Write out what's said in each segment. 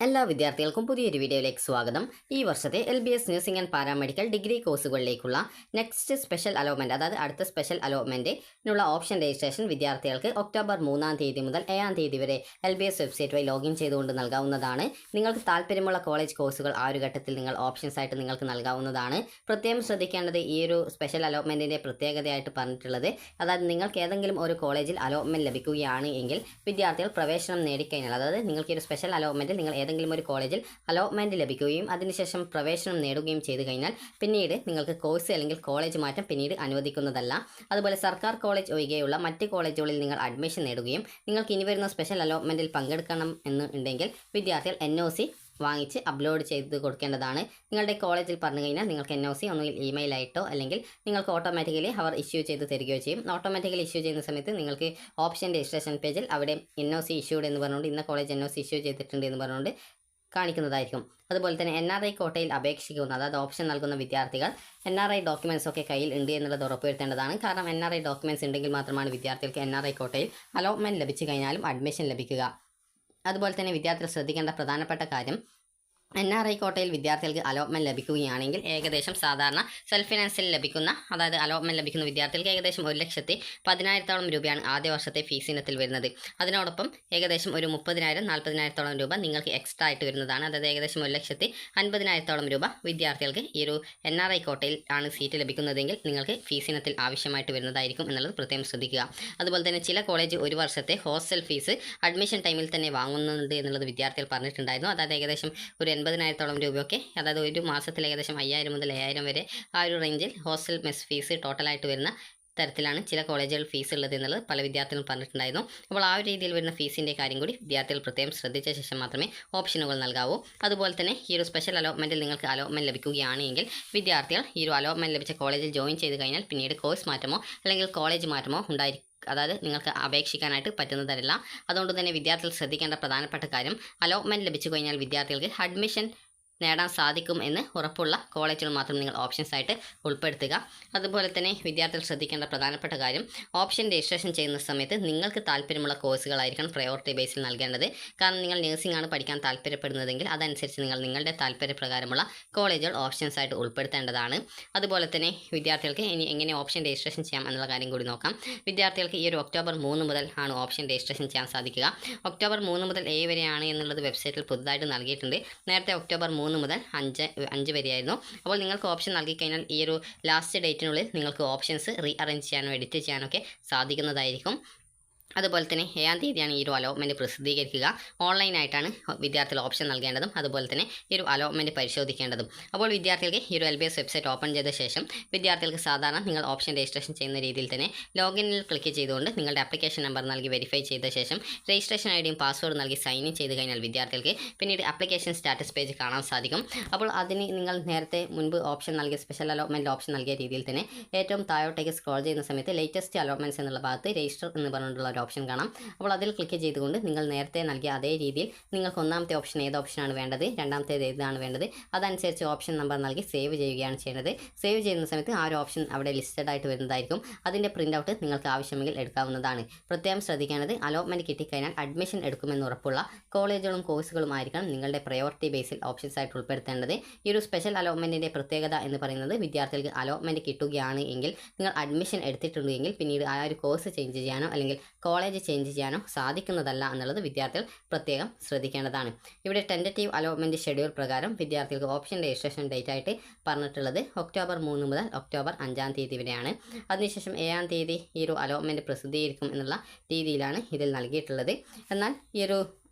എല്ലാ വിദ്യാർത്ഥികൾക്കും പുതിയൊരു വീഡിയോയിലേക്ക് സ്വാഗതം. ഈ വർഷത്തെ LBS nursing and paramedical degree കോഴ്സുകളിലേക്കുള്ള നെക്സ്റ്റ് സ്പെഷ്യൽ അലോട്ട്മെൻറ്റ്, അതായത് അടുത്ത സ്പെഷ്യൽ അലോട്ട്മെൻറ്റിനുള്ള ഓപ്ഷൻ രജിസ്ട്രേഷൻ വിദ്യാർത്ഥികൾക്ക് ഒക്ടോബർ 3-ാം തീയതി മുതൽ 7-ാം തീയതി വരെ LBS വെബ്സൈറ്റ് വഴി ലോഗിൻ ചെയ്തുകൊണ്ട് നൽകാവുന്നതാണ്. നിങ്ങൾക്ക് താല്പര്യമുള്ള കോളേജ് കോഴ്സുകൾ ആ ഒരു ഘട്ടത്തിൽ നിങ്ങൾ ഓപ്ഷൻസ് ആയിട്ട് നിങ്ങൾക്ക് നൽകാവുന്നതാണ്. പ്രത്യേകം ശ്രദ്ധിക്കേണ്ടത് ഈ ഒരു സ്പെഷ്യൽ അലോട്ട്മെൻറ്റിൻ്റെ പ്രത്യേകതയായിട്ട് പറഞ്ഞിട്ടുള്ളത്, അതായത് നിങ്ങൾക്ക് ഏതെങ്കിലും ഒരു കോളേജിൽ അലോട്ട്മെൻറ്റ് ലഭിക്കുകയാണ് എങ്കിൽ വിദ്യാർത്ഥികൾ പ്രവേശനം നേടിക്കഴിഞ്ഞാൽ, അതായത് നിങ്ങൾക്ക് ഒരു സ്പെഷ്യൽ അലോട്ട്മെൻറ്റിൽ നിങ്ങൾ ഏതെങ്കിലും ഒരു കോളേജിൽ അലോട്ട്മെൻറ്റ് ലഭിക്കുകയും അതിനുശേഷം പ്രവേശനം നേടുകയും ചെയ്തു കഴിഞ്ഞാൽ പിന്നീട് നിങ്ങൾക്ക് കോഴ്സ് അല്ലെങ്കിൽ കോളേജ് മാറ്റം പിന്നീട് അനുവദിക്കുന്നതല്ല. അതുപോലെ സർക്കാർ കോളേജ് ഒഴികെയുള്ള മറ്റ് കോളേജുകളിൽ നിങ്ങൾ അഡ്മിഷൻ നേടുകയും നിങ്ങൾക്ക് ഇനി വരുന്ന സ്പെഷ്യൽ അലോട്ട്മെൻറ്റിൽ പങ്കെടുക്കണം എന്ന് ഉണ്ടെങ്കിൽ വിദ്യാർത്ഥികൾ NOC വാങ്ങിച്ച് അപ്ലോഡ് ചെയ്ത് കൊടുക്കേണ്ടതാണ്. നിങ്ങളുടെ കോളേജിൽ പറഞ്ഞു കഴിഞ്ഞാൽ നിങ്ങൾക്ക് NOC ഒന്നുകിൽ ഇമെയിൽ ആയിട്ടോ അല്ലെങ്കിൽ നിങ്ങൾക്ക് ഓട്ടോമാറ്റിക്കലി അവർ ഇഷ്യൂ ചെയ്ത് തരികയോ ചെയ്യും. ഓട്ടോമാറ്റിക്കലി ഇഷ്യൂ ചെയ്യുന്ന സമയത്ത് നിങ്ങൾക്ക് ഓപ്ഷൻ രജിസ്ട്രേഷൻ പേജിൽ അവിടെ NOC ഇഷ്യൂഡ് എന്ന് പറഞ്ഞുകൊണ്ട് ഇന്ന കോളേജ് NOC ഇഷ്യൂ ചെയ്തിട്ടുണ്ട് എന്ന് പറഞ്ഞുകൊണ്ട് കാണിക്കുന്നതായിരിക്കും. അതുപോലെ തന്നെ NRI കോട്ടയിൽ അപേക്ഷിക്കുന്ന, അതായത് ഓപ്ഷൻ നൽകുന്ന വിദ്യാർത്ഥികൾ NRI ഡോക്യുമെൻറ്റ്സ് ഒക്കെ കയ്യിൽ ഉണ്ട് എന്നുള്ളത് ഉറപ്പുവരുത്തേണ്ടതാണ്. കാരണം NRI ഡോക്യുമെൻറ്റ്സ് ഉണ്ടെങ്കിൽ മാത്രമാണ് വിദ്യാർത്ഥികൾക്ക് NRI കോട്ടയിൽ അലോട്ട്മെൻറ്റ് ലഭിച്ചു കഴിഞ്ഞാലും അഡ്മിഷൻ ലഭിക്കുക. അതുപോലെ തന്നെ വിദ്യാർത്ഥികൾ ശ്രദ്ധിക്കേണ്ട പ്രധാനപ്പെട്ട കാര്യം, NRI കോട്ടയിൽ വിദ്യാർത്ഥികൾക്ക് അലോട്ട്മെൻറ്റ് ലഭിക്കുകയാണെങ്കിൽ ഏകദേശം സാധാരണ സെൽഫ് ഫിനാൻസിൽ ലഭിക്കുന്ന, അതായത് അലോട്ട്മെൻറ്റ് ലഭിക്കുന്ന വിദ്യാർത്ഥികൾക്ക് ഏകദേശം 1,10,000 രൂപയാണ് ആദ്യ വർഷത്തെ ഫീസ് ഇനത്തിൽ വരുന്നത്. അതിനോടൊപ്പം ഏകദേശം ഒരു 30,000-40,000 രൂപ നിങ്ങൾക്ക് എക്സ്ട്രാ ആയിട്ട് വരുന്നതാണ്. അതായത് ഏകദേശം 1,50,000 രൂപ വിദ്യാർത്ഥികൾക്ക് ഈ ഒരു NRI കോട്ടയിൽ ആണ് സീറ്റ് ലഭിക്കുന്നതെങ്കിൽ നിങ്ങൾക്ക് ഫീസ് ഇനത്തിൽ ആവശ്യമായിട്ട് വരുന്നതായിരിക്കും എന്നുള്ളത് പ്രത്യേകം ശ്രദ്ധിക്കുക. അതുപോലെ തന്നെ ചില കോളേജ് ഒരു വർഷത്തെ ഹോസ്റ്റൽ ഫീസ് അഡ്മിഷൻ ടൈമിൽ തന്നെ വാങ്ങുന്നുണ്ട് എന്നുള്ളത് വിദ്യാർത്ഥികൾ പറഞ്ഞിട്ടുണ്ടായിരുന്നു. അതായത് ഏകദേശം ഒരു 80,000 രൂപയൊക്കെ, അതായത് ഒരു മാസത്തിൽ ഏകദേശം 5,000 മുതൽ 7,000 വരെ ആ ഒരു റേഞ്ചിൽ ഹോസ്റ്റൽ മെസ് ഫീസ് ടോട്ടലായിട്ട് വരുന്ന തരത്തിലാണ് ചില കോളേജുകൾ ഫീസ് ഉള്ളത് എന്നുള്ളത് പല വിദ്യാർത്ഥികളും പറഞ്ഞിട്ടുണ്ടായിരുന്നു. അപ്പോൾ ആ ഒരു രീതിയിൽ വരുന്ന ഫീസിൻ്റെ കാര്യം കൂടി വിദ്യാർത്ഥികൾ പ്രത്യേകം ശ്രദ്ധിച്ച ശേഷം മാത്രമേ ഓപ്ഷനുകൾ നൽകാവൂ. അതുപോലെ തന്നെ ഈ ഒരു സ്പെഷ്യൽ അലോട്ട്മെൻറ്റിൽ നിങ്ങൾക്ക് അലോട്ട്മെൻറ്റ് ലഭിക്കുകയാണെങ്കിൽ വിദ്യാർത്ഥികൾ ഈ ഒരു അലോട്ട്മെൻറ്റ് ലഭിച്ച കോളേജിൽ ജോയിൻ ചെയ്ത് കഴിഞ്ഞാൽ പിന്നീട് കോഴ്സ് മാറ്റമോ അല്ലെങ്കിൽ കോളേജ് മാറ്റമോ ഉണ്ടായിരിക്കും, അതായത് നിങ്ങൾക്ക് അപേക്ഷിക്കാനായിട്ട് പറ്റുന്നതല്ല. അതുകൊണ്ട് തന്നെ വിദ്യാർത്ഥികൾ ശ്രദ്ധിക്കേണ്ട പ്രധാനപ്പെട്ട കാര്യം, അലോട്ട്മെൻറ്റ് ലഭിച്ചു കഴിഞ്ഞാൽ വിദ്യാർത്ഥികൾക്ക് അഡ്മിഷൻ നേടാൻ സാധിക്കും എന്ന് ഉറപ്പുള്ള കോളേജുകൾ മാത്രം നിങ്ങൾ ഓപ്ഷൻസ് ആയിട്ട് ഉൾപ്പെടുത്തുക. അതുപോലെ തന്നെ വിദ്യാർത്ഥികൾ ശ്രദ്ധിക്കേണ്ട പ്രധാനപ്പെട്ട കാര്യം, ഓപ്ഷൻ രജിസ്ട്രേഷൻ ചെയ്യുന്ന സമയത്ത് നിങ്ങൾക്ക് താല്പര്യമുള്ള കോഴ്സുകളായിരിക്കണം പ്രയോറിറ്റി ബേസിൽ നൽകേണ്ടത്. കാരണം നിങ്ങൾ നഴ്സിംഗ് ആണ് പഠിക്കാൻ താല്പര്യപ്പെടുന്നതെങ്കിൽ അതനുസരിച്ച് നിങ്ങൾ നിങ്ങളുടെ താല്പര്യപ്രകാരമുള്ള കോളേജുകൾ ഓപ്ഷൻസ് ആയിട്ട് ഉൾപ്പെടുത്തേണ്ടതാണ്. അതുപോലെ തന്നെ വിദ്യാർത്ഥികൾക്ക് ഇനി എങ്ങനെ ഓപ്ഷൻ രജിസ്ട്രേഷൻ ചെയ്യാം എന്നുള്ള കാര്യം കൂടി നോക്കാം. വിദ്യാർത്ഥികൾക്ക് ഈ ഒരു ഒക്ടോബർ 3 മുതൽ ആണ് ഓപ്ഷൻ രജിസ്ട്രേഷൻ ചെയ്യാൻ സാധിക്കുക. ഒക്ടോബർ 3 മുതൽ 7 വരെയാണ് എന്നുള്ളത് വെബ്സൈറ്റിൽ പുതുതായിട്ട് നൽകിയിട്ടുണ്ട്. നേരത്തെ ഒക്ടോബർ 3 മുതൽ 5 വരെയായിരുന്നു. അപ്പോൾ നിങ്ങൾക്ക് ഓപ്ഷൻ നൽകിക്കഴിഞ്ഞാൽ ഈ ഒരു ലാസ്റ്റ് ഡേറ്റിനുള്ളിൽ നിങ്ങൾക്ക് ഓപ്ഷൻസ് റീഅറേഞ്ച് ചെയ്യാനോ എഡിറ്റ് ചെയ്യാനോ ഒക്കെ സാധിക്കുന്നതായിരിക്കും. അതുപോലെ തന്നെ 7-ാം തീയതിയാണ് ഈ ഒരു അലോട്ട്മെൻറ്റ് പ്രസിദ്ധീകരിക്കുക. ഓൺലൈനായിട്ടാണ് വിദ്യാർത്ഥികൾ ഓപ്ഷൻ നൽകേണ്ടതും അതുപോലെ തന്നെ ഈ ഒരു അലോട്ട്മെൻറ്റ് പരിശോധിക്കേണ്ടതും. അപ്പോൾ വിദ്യാർത്ഥികൾക്ക് ഈ ഒരു LBS വെബ്സൈറ്റ് ഓപ്പൺ ചെയ്ത ശേഷം വിദ്യാർത്ഥികൾക്ക് സാധാരണ നിങ്ങൾ ഓപ്ഷൻ രജിസ്ട്രേഷൻ ചെയ്യുന്ന രീതിയിൽ തന്നെ ലോഗിനിൽ ക്ലിക്ക് ചെയ്തുകൊണ്ട് നിങ്ങളുടെ ആപ്ലിക്കേഷൻ നമ്പർ നൽകി വെരിഫൈ ചെയ്ത ശേഷം രജിസ്ട്രേഷൻ ഐഡിയും പാസ്വേഡ് നൽകി സൈൻ ഇൻ ചെയ്ത് കഴിഞ്ഞാൽ വിദ്യാർത്ഥികൾക്ക് പിന്നീട് ആപ്ലിക്കേഷൻ സ്റ്റാറ്റസ് പേജ് കാണാൻ സാധിക്കും. അപ്പോൾ അതിന് നിങ്ങൾ നേരത്തെ മുൻപ് ഓപ്ഷൻ നൽകിയ സ്പെഷ്യൽ അലോട്ട്മെൻറ്റ് ഓപ്ഷൻ നൽകിയ രീതിയിൽ തന്നെ ഏറ്റവും താഴോട്ടേക്ക് സ്ക്രോൾ ചെയ്യുന്ന സമയത്ത് ലേറ്റസ്റ്റ് അലോട്ട്മെൻറ്റ്സ് എന്നുള്ള ഭാഗത്ത് രജിസ്റ്റർ എന്ന് പറഞ്ഞിട്ടുള്ള ഓപ്ഷൻ കാണാം. അപ്പോൾ അതിൽ ക്ലിക്ക് ചെയ്തുകൊണ്ട് നിങ്ങൾ നേരത്തെ നൽകിയ അതേ രീതിയിൽ നിങ്ങൾക്ക് ഒന്നാമത്തെ ഓപ്ഷൻ ഏത് ഓപ്ഷനാണ് വേണ്ടത്, രണ്ടാമത്തേത് ഏതാണ് വേണ്ടത്, അതനുസരിച്ച് ഓപ്ഷൻ നമ്പർ നൽകി സേവ് ചെയ്യുകയാണ് ചെയ്യുന്നത്. സേവ് ചെയ്യുന്ന സമയത്ത് ആ ഒരു ഓപ്ഷൻ അവിടെ ലിസ്റ്റഡ് ആയിട്ട് വരുന്നതായിരിക്കും. അതിൻ്റെ പ്രിൻ്റ് ഔട്ട് നിങ്ങൾക്ക് ആവശ്യമെങ്കിൽ എടുക്കാവുന്നതാണ്. പ്രത്യേകം ശ്രദ്ധിക്കേണ്ടത്, അലോട്ട്മെൻറ്റ് കിട്ടിക്കഴിഞ്ഞാൽ അഡ്മിഷൻ എടുക്കുമെന്ന് ഉറപ്പുള്ള കോളേജുകളും കോഴ്സുകളും ആയിരിക്കണം നിങ്ങളുടെ പ്രയോറിറ്റി ബേസിൽ ഓപ്ഷൻസ് ആയിട്ട് ഉൾപ്പെടുത്തേണ്ടത്. ഈ ഒരു സ്പെഷ്യൽ അലോട്ട്മെൻറ്റിൻ്റെ പ്രത്യേകത എന്ന് പറയുന്നത്, വിദ്യാർത്ഥികൾക്ക് അലോട്ട്മെൻറ്റ് കിട്ടുകയാണ് എങ്കിൽ നിങ്ങൾ അഡ്മിഷൻ എടുത്തിട്ടുണ്ടെങ്കിൽ പിന്നീട് ആ ഒരു കോഴ്സ് ചേഞ്ച് ചെയ്യാനോ അല്ലെങ്കിൽ കോളേജ് ചേഞ്ച് ചെയ്യാനോ സാധിക്കുന്നതല്ല എന്നുള്ളത് വിദ്യാർത്ഥികൾ പ്രത്യേകം ശ്രദ്ധിക്കേണ്ടതാണ്. ഇവിടെ ടെൻറ്റേറ്റീവ് അലോട്ട്മെൻറ്റ് ഷെഡ്യൂൾ പ്രകാരം വിദ്യാർത്ഥികൾക്ക് ഓപ്ഷൻ രജിസ്ട്രേഷൻ ഡേറ്റ് ആയിട്ട് പറഞ്ഞിട്ടുള്ളത് ഒക്ടോബർ 3 മുതൽ ഒക്ടോബർ 5-ാം തീയതി വരെയാണ്. അതിനുശേഷം 7-ാം തീയതി ഈ ഒരു അലോട്ട്മെൻറ്റ് പ്രസിദ്ധീകരിക്കും എന്നുള്ള രീതിയിലാണ് ഇതിൽ നൽകിയിട്ടുള്ളത്. എന്നാൽ ഈ ഒരു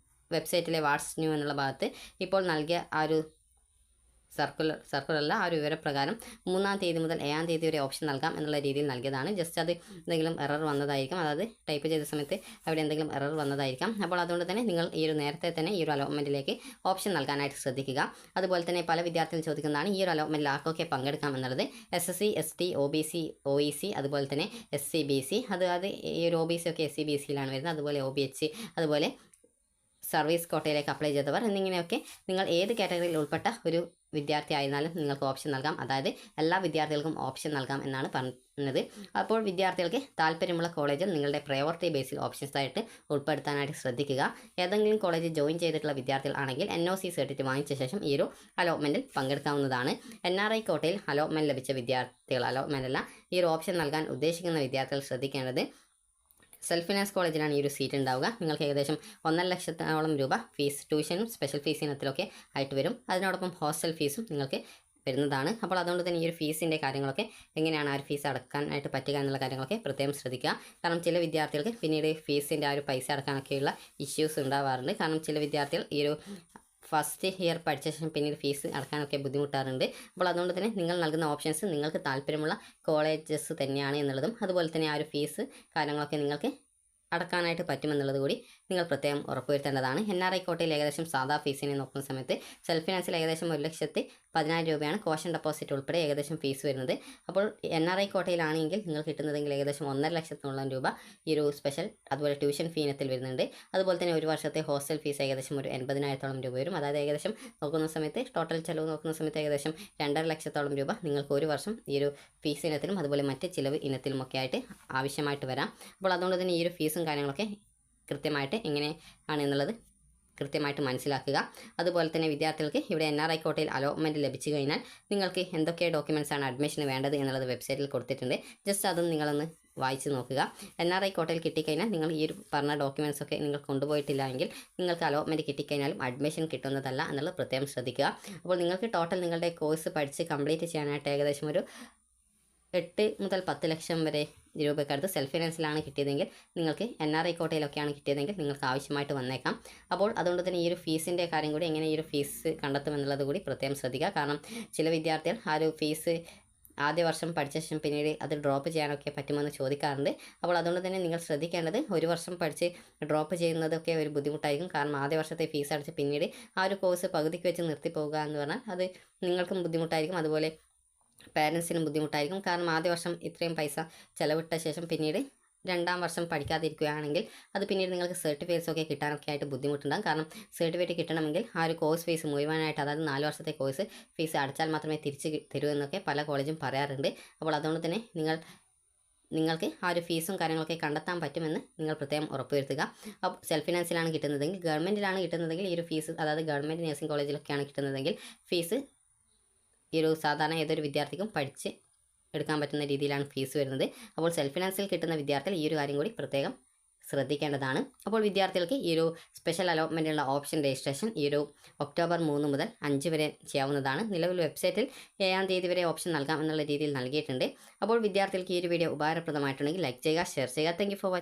വെബ്സൈറ്റിലെ വാട്സ് ന്യൂ എന്നുള്ള ഭാഗത്ത് ഇപ്പോൾ നൽകിയ ആ ഒരു സർക്കുലറല്ല, ആ ഒരു വിവരപ്രകാരം 3-ാം തീയതി മുതൽ 7-ാം തീയതി വരെ ഓപ്ഷൻ നൽകാം എന്നുള്ള രീതിയിൽ നൽകിയതാണ്. ജസ്റ്റ് അത് എന്തെങ്കിലും എറർ വന്നതായിരിക്കും, അതായത് ടൈപ്പ് ചെയ്ത സമയത്ത് അവിടെ എന്തെങ്കിലും എറർ വന്നതായിരിക്കാം. അപ്പോൾ അതുകൊണ്ട് തന്നെ നിങ്ങൾ ഈ ഒരു നേരത്തെ തന്നെ ഈ ഒരു അലോട്ട്മെൻറ്റിലേക്ക് ഓപ്ഷൻ നൽകാനായിട്ട് ശ്രദ്ധിക്കുക. അതുപോലെ തന്നെ പല വിദ്യാർത്ഥികൾ ചോദിക്കുന്നതാണ് ഈ ഒരു അലോട്ട്മെൻറ്റിൽ ആർക്കൊക്കെ പങ്കെടുക്കാം എന്നുള്ളത്. SSC, ST, OBC, OEC, അതുപോലെ തന്നെ SC, BC, അതായത് ഈ ഒരു OBC ഒക്കെ SC, BC യിലാണ് വരുന്നത്. അതുപോലെ OBH, അതുപോലെ സർവീസ് കോട്ടയിലേക്ക് അപ്ലൈ ചെയ്തവർ എന്നിങ്ങനെയൊക്കെ നിങ്ങൾ ഏത് കാറ്റഗറിയിൽ ഉൾപ്പെട്ട ഒരു വിദ്യാർത്ഥി ആയിരുന്നാലും നിങ്ങൾക്ക് ഓപ്ഷൻ നൽകാം. അതായത് എല്ലാ വിദ്യാർത്ഥികൾക്കും ഓപ്ഷൻ നൽകാം എന്നാണ് നൽകുന്നത്. അപ്പോൾ വിദ്യാർത്ഥികൾക്ക് താല്പര്യമുള്ള കോളേജിൽ നിങ്ങളുടെ പ്രയോറിറ്റി ബേസിൽ ഓപ്ഷൻസ് ആയിട്ട് ഉൾപ്പെടുത്താനായിട്ട് ശ്രദ്ധിക്കുക. ഏതെങ്കിലും കോളേജിൽ ജോയിൻ ചെയ്തിട്ടുള്ള വിദ്യാർത്ഥികൾ ആണെങ്കിൽ NOC സർട്ടിഫിക്കറ്റ് വാങ്ങിച്ച ശേഷം ഈ ഒരു അലോട്ട്മെൻറ്റിൽ പങ്കെടുക്കാവുന്നതാണ്. NRI കോട്ടയിൽ അലോട്ട്മെൻറ്റ് ലഭിച്ച വിദ്യാർത്ഥികൾ, അലോട്ട്മെൻ്റ് അല്ല, ഈ ഒരു ഓപ്ഷൻ നൽകാൻ ഉദ്ദേശിക്കുന്ന വിദ്യാർത്ഥികൾ ശ്രദ്ധിക്കേണ്ടത് സെൽഫ് ഫിനാൻസ് കോളേജിലാണ് ഈ ഒരു സീറ്റ് ഉണ്ടാവുക. നിങ്ങൾക്ക് ഏകദേശം 1.5 ലക്ഷത്തോളം രൂപ ഫീസ്, ട്യൂഷനും സ്പെഷ്യൽ ഫീസ് ഇനത്തിലൊക്കെ ആയിട്ട് വരും. അതിനോടൊപ്പം ഹോസ്റ്റൽ ഫീസും നിങ്ങൾക്ക് വരുന്നതാണ്. അപ്പോൾ അതുകൊണ്ട് തന്നെ ഈ ഒരു ഫീസിൻ്റെ കാര്യങ്ങളൊക്കെ എങ്ങനെയാണ് ആ ഒരു ഫീസ് അടക്കാനായിട്ട് പറ്റുക എന്നുള്ള കാര്യങ്ങളൊക്കെ പ്രത്യേകം ശ്രദ്ധിക്കുക. കാരണം ചില വിദ്യാർത്ഥികൾക്ക് പിന്നീട് ഫീസിൻ്റെ ആ ഒരു പൈസ അടക്കാനൊക്കെയുള്ള ഇഷ്യൂസ് ഉണ്ടാവാറുണ്ട്. കാരണം ചില വിദ്യാർത്ഥികൾ ഈ ഒരു ഫസ്റ്റ് ഇയർ പഠിച്ച ശേഷം പിന്നീട് ഫീസ് അടക്കാനൊക്കെ ബുദ്ധിമുട്ടാറുണ്ട്. അപ്പോൾ അതുകൊണ്ട് തന്നെ നിങ്ങൾ നൽകുന്ന ഓപ്ഷൻസ് നിങ്ങൾക്ക് താല്പര്യമുള്ള കോളേജസ് തന്നെയാണ് എന്നുള്ളതും, അതുപോലെ തന്നെ ആ ഒരു ഫീസ് കാര്യങ്ങളൊക്കെ നിങ്ങൾക്ക് അടക്കാനായിട്ട് പറ്റുമെന്നുള്ളത് കൂടി നിങ്ങൾ പ്രത്യേകം ഉറപ്പുവരുത്തേണ്ടതാണ്. NRI കോട്ടയിൽ ഏകദേശം സാധാ ഫീസിനെ നോക്കുന്ന സമയത്ത് സെൽഫ് ഫിനാൻസിൽ ഏകദേശം 1,10,000 രൂപയാണ് കോഷൻ ഡെപ്പോസിറ്റ് ഉൾപ്പെടെ ഏകദേശം ഫീസ് വരുന്നത്. അപ്പോൾ NRI കോട്ടയിലാണെങ്കിൽ നിങ്ങൾ കിട്ടുന്നതെങ്കിൽ ഏകദേശം 1.5 ലക്ഷത്തോളം രൂപ ഈ ഒരു സ്പെഷ്യൽ അതുപോലെ ട്യൂഷൻ ഫീ ഇനത്തിൽ വരുന്നുണ്ട്. അതുപോലെ തന്നെ ഒരു വർഷത്തെ ഹോസ്റ്റൽ ഫീസ് ഏകദേശം ഒരു 80,000 രൂപ വരും. അതായത് ഏകദേശം നോക്കുന്ന സമയത്ത് ടോട്ടൽ ചിലവ് നോക്കുന്ന സമയത്ത് ഏകദേശം 2.5 ലക്ഷത്തോളം രൂപ നിങ്ങൾക്ക് ഒരു വർഷം ഈ ഒരു ഫീസ് ഇനത്തിലും അതുപോലെ മറ്റ് ചിലവ് ഇനത്തിലുമൊക്കെ ആയിട്ട് ആവശ്യമായിട്ട് വരാം. അപ്പോൾ അതുകൊണ്ട് തന്നെ ഈ ഒരു ഫീസും കാര്യങ്ങളൊക്കെ കൃത്യമായിട്ട് എങ്ങനെയാണ് എന്നുള്ളത് കൃത്യമായിട്ട് മനസ്സിലാക്കുക. അതുപോലെ തന്നെ വിദ്യാർത്ഥികൾക്ക് ഇവിടെ NRI കോട്ടയിൽ അലോട്ട്മെൻറ്റ് ലഭിച്ചു കഴിഞ്ഞാൽ നിങ്ങൾക്ക് എന്തൊക്കെ ഡോക്യുമെൻറ്റ്സാണ് അഡ്മിഷന് വേണ്ടത് എന്നുള്ളത് വെബ്സൈറ്റിൽ കൊടുത്തിട്ടുണ്ട്. ജസ്റ്റ് അതും നിങ്ങളൊന്ന് വായിച്ച് നോക്കുക. NRI കോട്ടയിൽ കിട്ടിക്കഴിഞ്ഞാൽ നിങ്ങൾ ഈ ഒരു പറഞ്ഞ ഡോക്യുമെൻറ്റ്സ് ഒക്കെ നിങ്ങൾ കൊണ്ടുപോയിട്ടില്ല എങ്കിൽ നിങ്ങൾക്ക് അലോട്ട്മെൻറ്റ് കിട്ടിക്കഴിഞ്ഞാലും അഡ്മിഷൻ കിട്ടുന്നതല്ല എന്നുള്ളത് പ്രത്യേകം ശ്രദ്ധിക്കുക. അപ്പോൾ നിങ്ങൾക്ക് ടോട്ടൽ നിങ്ങളുടെ കോഴ്സ് പഠിച്ച് കംപ്ലീറ്റ് ചെയ്യാനായിട്ട് ഏകദേശം ഒരു 8 മുതൽ 10 ലക്ഷം വരെ രൂപയ്ക്കടുത്ത് സെൽഫ് ഫിനാൻസിലാണ് കിട്ടിയതെങ്കിൽ നിങ്ങൾക്ക് NRI കോട്ടയിലൊക്കെയാണ് കിട്ടിയതെങ്കിൽ നിങ്ങൾക്ക് ആവശ്യമായിട്ട് വന്നേക്കാം. അപ്പോൾ അതുകൊണ്ട് തന്നെ ഈ ഒരു ഫീസിൻ്റെ കാര്യം കൂടി എങ്ങനെ ഈ ഒരു ഫീസ് കണ്ടെത്തുമെന്നുള്ളത് കൂടി പ്രത്യേകം ശ്രദ്ധിക്കുക. കാരണം ചില വിദ്യാർത്ഥികൾ ആ ഒരു ഫീസ് ആദ്യ വർഷം പഠിച്ച ശേഷം പിന്നീട് അത് ഡ്രോപ്പ് ചെയ്യാനൊക്കെ പറ്റുമെന്ന് ചോദിക്കാറുണ്ട്. അപ്പോൾ അതുകൊണ്ട് തന്നെ നിങ്ങൾ ശ്രദ്ധിക്കേണ്ടത് ഒരു വർഷം പഠിച്ച് ഡ്രോപ്പ് ചെയ്യുന്നതൊക്കെ ഒരു ബുദ്ധിമുട്ടായിരിക്കും. കാരണം ആദ്യ വർഷത്തെ ഫീസ് അടച്ച് പിന്നീട് ആ ഒരു കോഴ്സ് പകുതിക്ക് വെച്ച് നിർത്തിപ്പോകുക എന്ന് പറഞ്ഞാൽ അത് നിങ്ങൾക്കും ബുദ്ധിമുട്ടായിരിക്കും, അതുപോലെ പാരൻസിനും ബുദ്ധിമുട്ടായിരിക്കും. കാരണം ആദ്യ വർഷം ഇത്രയും പൈസ ചിലവിട്ട ശേഷം പിന്നീട് 2ാം വർഷം പഠിക്കാതിരിക്കുകയാണെങ്കിൽ അത് പിന്നീട് നിങ്ങൾക്ക് സർട്ടിഫിക്കറ്റ്സ് ഒക്കെ കിട്ടാനൊക്കെ ആയിട്ട് ബുദ്ധിമുട്ടുണ്ടാകും. കാരണം സർട്ടിഫിക്കറ്റ് കിട്ടണമെങ്കിൽ ആ ഒരു കോഴ്സ് ഫീസ് മുഴുവനായിട്ട്, അതായത് 4 വർഷത്തെ കോഴ്സ് ഫീസ് അടച്ചാൽ മാത്രമേ തിരിച്ച് തരൂ എന്നൊക്കെ പല കോളേജും പറയാറുണ്ട്. അപ്പോൾ അതുകൊണ്ട് തന്നെ നിങ്ങൾക്ക് ആ ഒരു ഫീസും കാര്യങ്ങളൊക്കെ കണ്ടെത്താൻ പറ്റുമെന്ന് നിങ്ങൾ പ്രത്യേകം ഉറപ്പുവരുത്തുക. അപ്പോൾ സെൽഫ് ഫിനാൻസിലാണ് കിട്ടുന്നതെങ്കിൽ, ഗവൺമെൻറ്റിലാണ് കിട്ടുന്നതെങ്കിൽ ഈ ഒരു ഫീസ്, അതായത് ഗവൺമെൻറ് നഴ്സിംഗ് കോളേജിലൊക്കെയാണ് കിട്ടുന്നതെങ്കിൽ ഫീസ് ഈ ഒരു സാധാരണ ഏതൊരു വിദ്യാർത്ഥിക്കും പഠിച്ച് എടുക്കാൻ പറ്റുന്ന രീതിയിലാണ് ഫീസ് വരുന്നത്. അപ്പോൾ സെൽഫ് ഫിനാൻസിൽ കിട്ടുന്ന വിദ്യാർത്ഥികൾ ഈ ഒരു കാര്യം കൂടി പ്രത്യേകം ശ്രദ്ധിക്കേണ്ടതാണ്. അപ്പോൾ വിദ്യാർത്ഥികൾക്ക് ഈ ഒരു സ്പെഷ്യൽ അലോട്ട്മെൻറ്റിനുള്ള ഓപ്ഷൻ രജിസ്ട്രേഷൻ ഈ ഒരു ഒക്ടോബർ 3 മുതൽ 5 വരെ ചെയ്യാവുന്നതാണ്. നിലവിൽ വെബ്സൈറ്റിൽ 7-ാം തീയതി വരെ ഓപ്ഷൻ നൽകാം എന്നുള്ള രീതിയിൽ നൽകിയിട്ടുണ്ട്. അപ്പോൾ വിദ്യാർത്ഥികൾക്ക് ഈ ഒരു വീഡിയോ ഉപകാരപ്രദമായിട്ടുണ്ടെങ്കിൽ ലൈക്ക് ചെയ്യുക, ഷെയർ ചെയ്യുക. Thank you for watching.